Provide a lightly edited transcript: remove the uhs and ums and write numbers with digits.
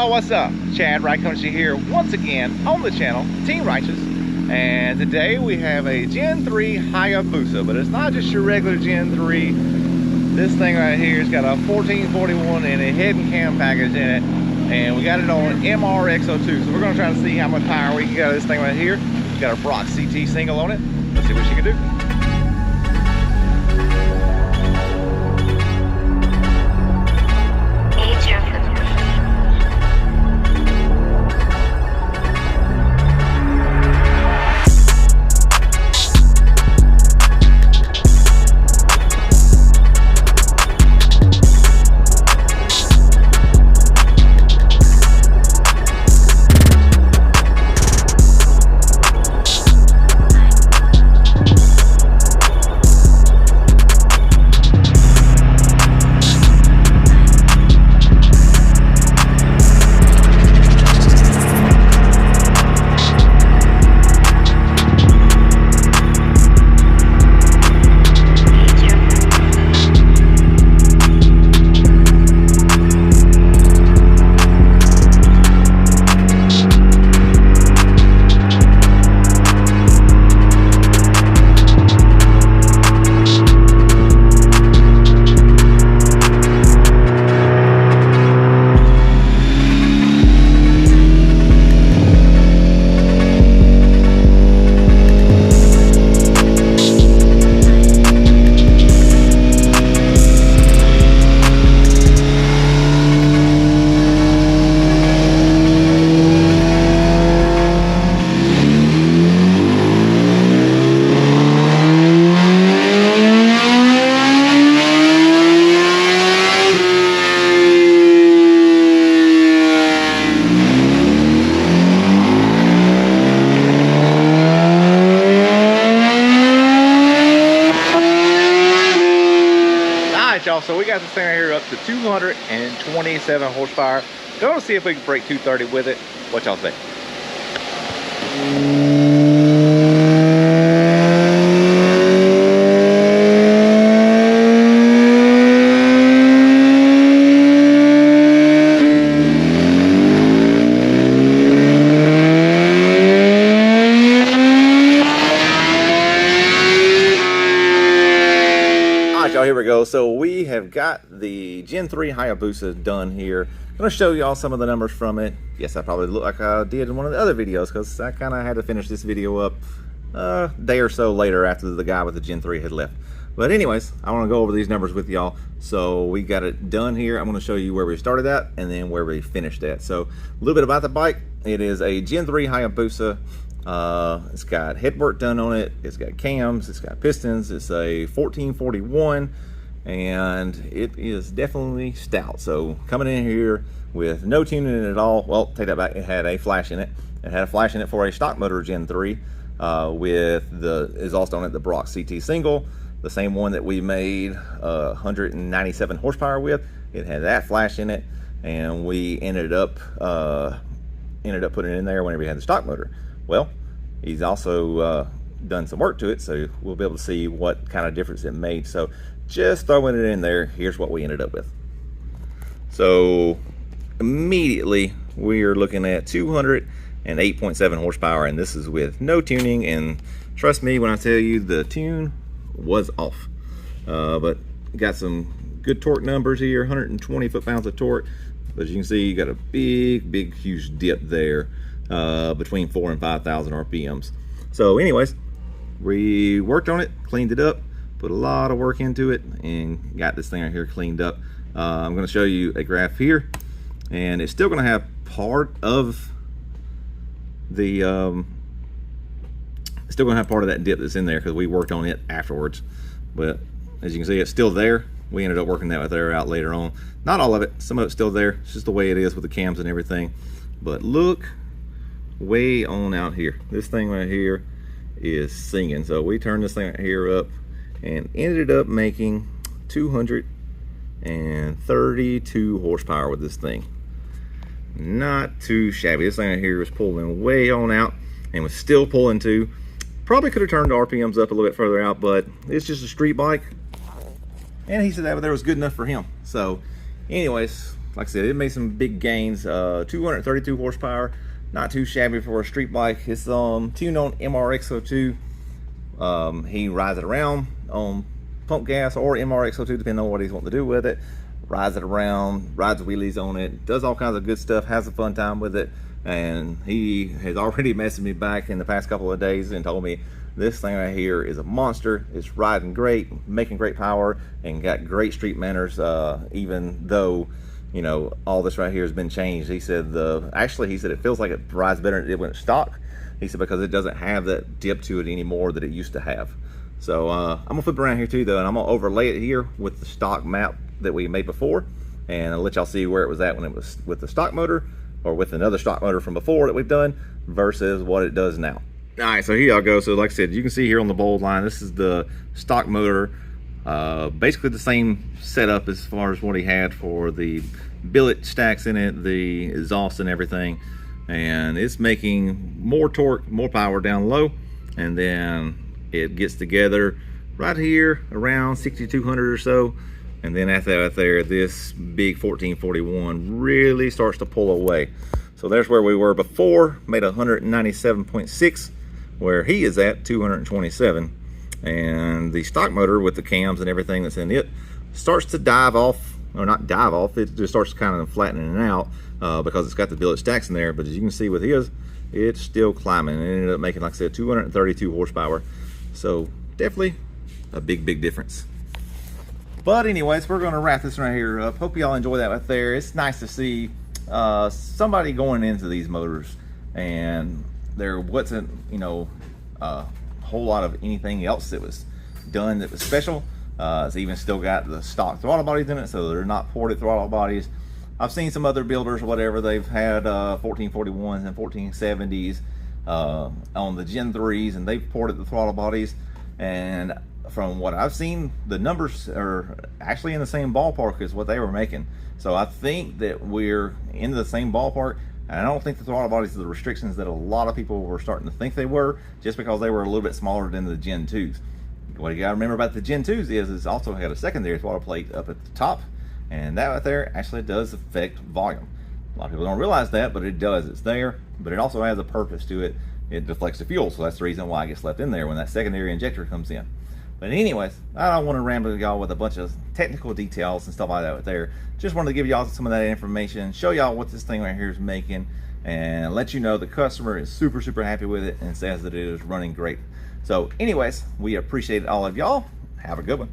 y'all, what's up? Chad Right Country here once again on the channel, Team Righteous. And today we have a Gen 3 Hayabusa, but it's not just your regular Gen 3. This thing right here has got a 1441 and a head and cam package in it. And we got it on MRX02. So we're gonna try to see how much power we can get out of this thing right here. It's got a Brock CT single on it. Let's see what she can do. Y'all, so we got this thing right here up to 227 horsepower. Gonna see if we can break 230 with it. What y'all think? Here we go. So we have got the Gen 3 Hayabusa done here. I'm going to show y'all some of the numbers from it. Yes, I probably look like I did in one of the other videos because I kind of had to finish this video up a day or so later after the guy with the Gen 3 had left. But anyways, I want to go over these numbers with y'all. So we got it done here. I'm going to show you where we started at and then where we finished at. So a little bit about the bike. It is a Gen 3 Hayabusa. It's got headwork done on it, it's got cams, it's got pistons, it's a 1441, and it is definitely stout. So coming in here with no tuning in it at all, well, take that back, it had a flash in it. It had a flash in it for a stock motor Gen 3 with the exhaust on it, the Brock CT single, the same one that we made 197 horsepower with. It had that flash in it, and we ended up putting it in there whenever we had the stock motor. Well, he's also done some work to it, so we'll be able to see what kind of difference it made. So just throwing it in there, here's what we ended up with. So immediately we're looking at 208.7 horsepower, and this is with no tuning. And trust me when I tell you the tune was off, but got some good torque numbers here, 120 foot-pounds of torque. But as you can see, you got a big huge dip there between 4,000 and 5,000 RPMs. So anyways, we worked on it, cleaned it up, put a lot of work into it, and got this thing right here cleaned up. I'm going to show you a graph here, and it's still going to have part of the still going to have part of that dip that's in there because we worked on it afterwards. But as you can see, it's still there. We ended up working that there out later on. Not all of it, some of it's still there. It's just the way it is with the cams and everything. But look way on out here. This thing right here is singing. So we turned this thing right here up and ended up making 232 horsepower with this thing. Not too shabby. This thing right here was pulling way on out and was still pulling too. Probably could have turned the RPMs up a little bit further out, but it's just a street bike. And he said that there was good enough for him. So anyways, like I said, it made some big gains. 232 horsepower, not too shabby for a street bike. It's tuned on MRX02. He rides it around on pump gas or MRX02, depending on what he's wanting to do with it. Rides it around, rides wheelies on it, does all kinds of good stuff, has a fun time with it. And he has already messaged me back in the past couple of days and told me this thing right here is a monster. It's riding great, making great power, and got great street manners, even though, you know, all this right here has been changed. He said actually he said it feels like it rides better than it did when it stock. He said because it doesn't have that dip to it anymore that it used to have. So I'm gonna flip around here too though, and I'm gonna overlay it here with the stock map that we made before, and I'll let y'all see where it was at when it was with the stock motor, or with another stock motor from before that we've done, versus what it does now. All right, so here y'all go. So like I said, you can see here on the bold line, this is the stock motor. Basically the same setup as far as what he had for the billet stacks in it, the exhaust and everything. And it's making more torque, more power down low. And then it gets together right here around 6,200 or so. And then after that right there, this big 1441 really starts to pull away. So there's where we were before, made 197.6, where he is at 227. And the stock motor with the cams and everything that's in it starts to dive off, or not dive off, it just starts kind of flattening out because it's got the billet stacks in there. But as you can see with his, it's still climbing. It ended up making, like I said, 232 horsepower. So definitely a big difference. But anyways, we're going to wrap this right here up. Hope y'all enjoy that right there. It's nice to see somebody going into these motors, and there wasn't, you know, a whole lot of anything else that was done that was special. It's even still got the stock throttle bodies in it, so they're not ported throttle bodies. I've seen some other builders or whatever, they've had 1441s and 1470s on the Gen 3s, and they've ported the throttle bodies. And from what I've seen, the numbers are actually in the same ballpark as what they were making. So I think that we're in the same ballpark, and I don't think the throttle bodies are the restrictions that a lot of people were starting to think they were, just because they were a little bit smaller than the Gen 2s. What you gotta remember about the Gen 2s is it's also had a secondary throttle plate up at the top, and that right there actually does affect volume. A lot of people don't realize that, but it does. It's there, but it also has a purpose to it. It deflects the fuel, so that's the reason why it gets left in there when that secondary injector comes in. But anyways, I don't want to ramble y'all with a bunch of technical details and stuff like that right there. Just wanted to give y'all some of that information, show y'all what this thing right here is making, and let you know the customer is super happy with it and says that it is running great. So anyways, we appreciate all of y'all. Have a good one.